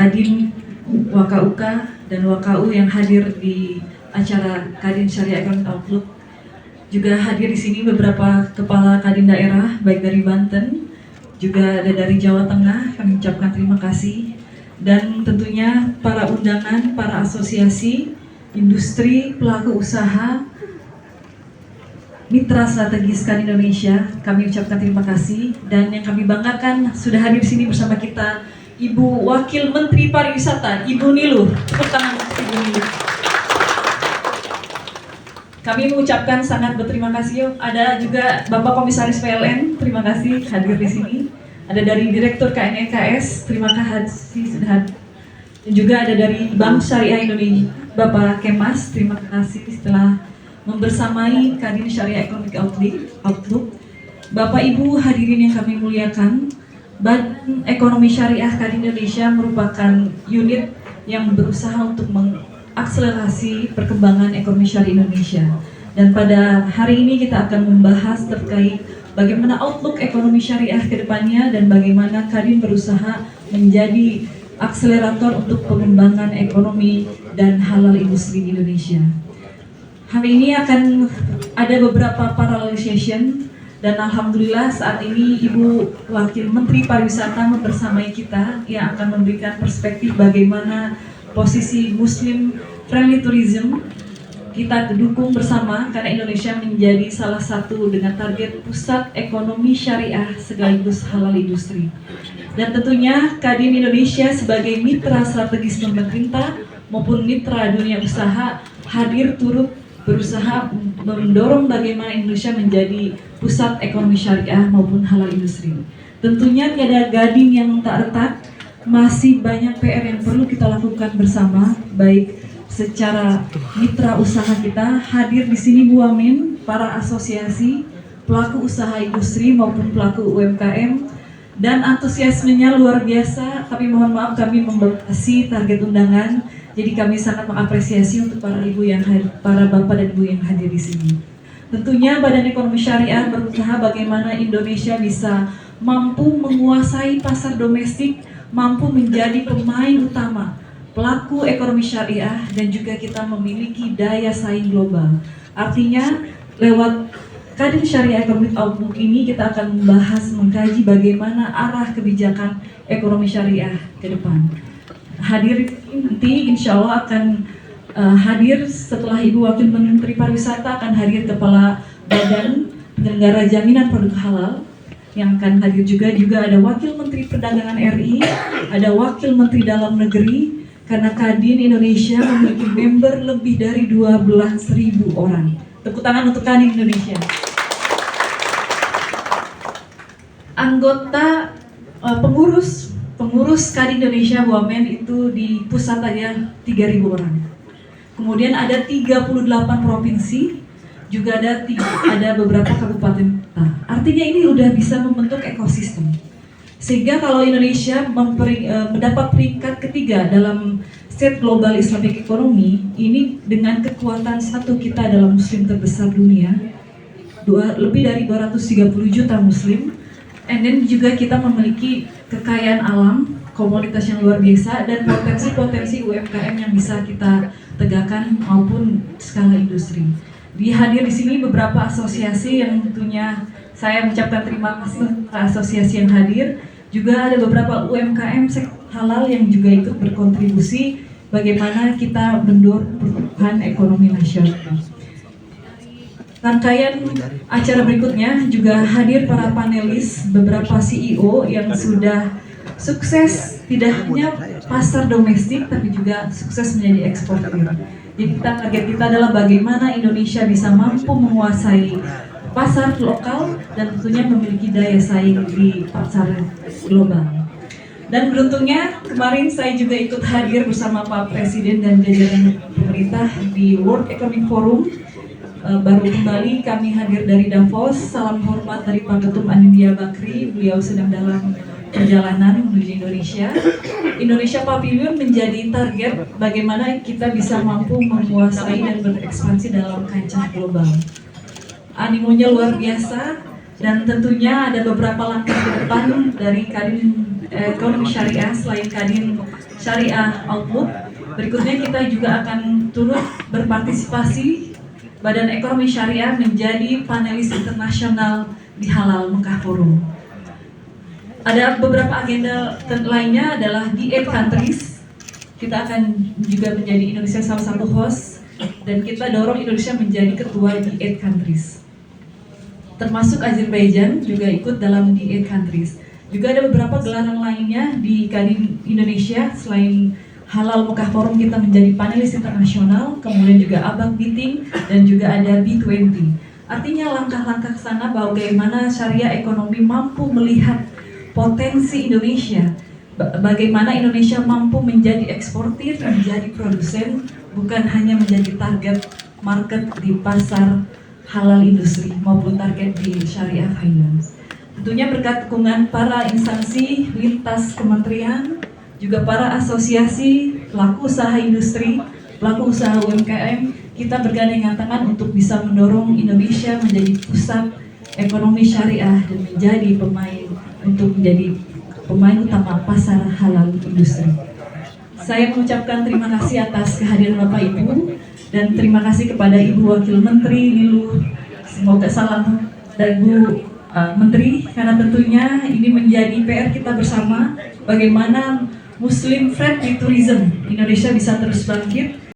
Kadin WKUK dan WKU yang hadir di acara Kadin Syariah Economic Outlook. Juga hadir di sini beberapa kepala Kadin daerah, baik dari Banten, juga ada dari Jawa Tengah. Kami ucapkan terima kasih. Dan tentunya para undangan, para asosiasi, industri, pelaku usaha, mitra strategis Kadin Indonesia, kami ucapkan terima kasih. Dan yang kami banggakan sudah hadir di sini bersama kita Ibu Wakil Menteri Pariwisata, Ibu Niluh. Tepuk tangan Ibu Niluh. Kami mengucapkan sangat berterima kasih. Ada juga Bapak Komisaris PLN, terima kasih hadir di sini. Ada dari Direktur KNEKS, terima kasih sudah hadir. Dan juga ada dari Bank Syariah Indonesia, Bapak Kemas, terima kasih setelah membersamai Kadin Syariah Economic Outlook. Bapak Ibu hadirin yang kami muliakan, Badan Ekonomi Syariah Kadin Indonesia merupakan unit yang berusaha untuk mengakselerasi perkembangan ekonomi syariah Indonesia. Dan pada hari ini kita akan membahas terkait bagaimana outlook ekonomi syariah ke depannya dan bagaimana Kadin berusaha menjadi akselerator untuk pengembangan ekonomi dan halal industri di Indonesia. Hari ini akan ada beberapa parallel session. Dan Alhamdulillah saat ini Ibu Wakil Menteri Pariwisata membersamai kita yang akan memberikan perspektif bagaimana posisi Muslim Friendly Tourism kita dukung bersama karena Indonesia menjadi salah satu dengan target pusat ekonomi syariah sekaligus halal industri. Dan tentunya Kadin Indonesia sebagai mitra strategis pemerintah maupun mitra dunia usaha hadir turut berusaha mendorong bagaimana Indonesia menjadi pusat ekonomi syariah maupun halal industri. Tentunya tiada gading yang tak retak, masih banyak PR yang perlu kita lakukan bersama, baik secara mitra usaha kita hadir di sini Bu Wamen, para asosiasi, pelaku usaha industri maupun pelaku UMKM, dan antusiasmenya luar biasa. Tapi mohon maaf kami membatasi target undangan. Jadi kami sangat mengapresiasi untuk para ibu yang para bapak dan ibu yang hadir di sini. Tentunya Badan Ekonomi Syariah berusaha bagaimana Indonesia bisa mampu menguasai pasar domestik, mampu menjadi pemain utama, pelaku ekonomi syariah, dan juga kita memiliki daya saing global. Artinya lewat Kadin Syariah Economic Outlook ini kita akan membahas, mengkaji bagaimana arah kebijakan ekonomi syariah ke depan. Hadir nanti insya Allah akan hadir setelah Ibu Wakil Menteri Pariwisata akan hadir Kepala Badan Penyelenggara Jaminan Produk Halal yang akan hadir juga ada Wakil Menteri Perdagangan RI, ada Wakil Menteri Dalam Negeri, karena Kadin Indonesia memiliki member lebih dari 12.000 orang. Tepuk tangan untuk Kadin Indonesia. Anggota pengurus Kadin Indonesia Wamen itu di pusat aja 3.000 orang. Kemudian ada 38 provinsi, juga ada beberapa kabupaten kota. Artinya ini udah bisa membentuk ekosistem. Sehingga kalau Indonesia mendapat peringkat ketiga dalam State Global Islamic Economy, ini dengan kekuatan satu kita adalah muslim terbesar dunia, lebih dari 230 juta muslim. And then juga kita memiliki kekayaan alam, komoditas yang luar biasa, dan potensi-potensi UMKM yang bisa kita tegakkan maupun skala industri. Hadir di sini beberapa asosiasi yang tentunya saya mengucapkan terima kasih kepada asosiasi yang hadir. Juga ada beberapa UMKM halal yang juga ikut berkontribusi bagaimana kita mendorong pertumbuhan ekonomi nasional. Rangkaian acara berikutnya juga hadir para panelis, beberapa CEO yang sudah sukses tidak hanya pasar domestik tapi juga sukses menjadi eksportir. Jadi target kita adalah bagaimana Indonesia bisa mampu menguasai pasar lokal dan tentunya memiliki daya saing di pasar global. Dan beruntungnya kemarin saya juga ikut hadir bersama Pak Presiden dan jajaran pemerintah di World Economic Forum. Baru kembali kami hadir dari Davos. Salam hormat dari Pak Ketum Anindya Bakri, beliau sedang dalam perjalanan menuju Indonesia. Indonesia Pavilion menjadi target bagaimana kita bisa mampu menguasai dan berekspansi dalam kancah global. Animonya luar biasa, Dan tentunya ada beberapa langkah ke depan dari Kadin Ekonomi Syariah selain Kadin Syariah Outlook. Berikutnya kita juga akan turut berpartisipasi Badan Ekonomi Syariah menjadi panelis internasional di Halal Mekah Forum. Ada beberapa agenda lainnya adalah di 8 countries. Kita akan juga menjadi Indonesia salah satu host dan kita dorong Indonesia menjadi ketua di 8 countries. Termasuk Azerbaijan juga ikut dalam di 8 countries. Juga ada beberapa gelaran lainnya di Kadin Indonesia selain Halal Mekah Forum kita menjadi panelis internasional, kemudian juga ABAK Meeting dan juga ada B20. Artinya langkah-langkah ke sana bagaimana syariah ekonomi mampu melihat potensi Indonesia, bagaimana Indonesia mampu menjadi eksportir, menjadi produsen, bukan hanya menjadi target market di pasar halal industri maupun target di syariah finance. Tentunya berkat dukungan para instansi lintas kementerian, juga para asosiasi pelaku usaha industri, pelaku usaha UMKM, kita bergandengan tangan untuk bisa mendorong Indonesia menjadi pusat ekonomi syariah dan menjadi menjadi pemain utama pasar halal industri. Saya mengucapkan terima kasih atas kehadiran Bapak Ibu dan terima kasih kepada Ibu Wakil Menteri Niluh. Semoga salam dari Bu Menteri, karena tentunya ini menjadi PR kita bersama bagaimana Muslim Friendly Tourism Indonesia bisa terus bangkit.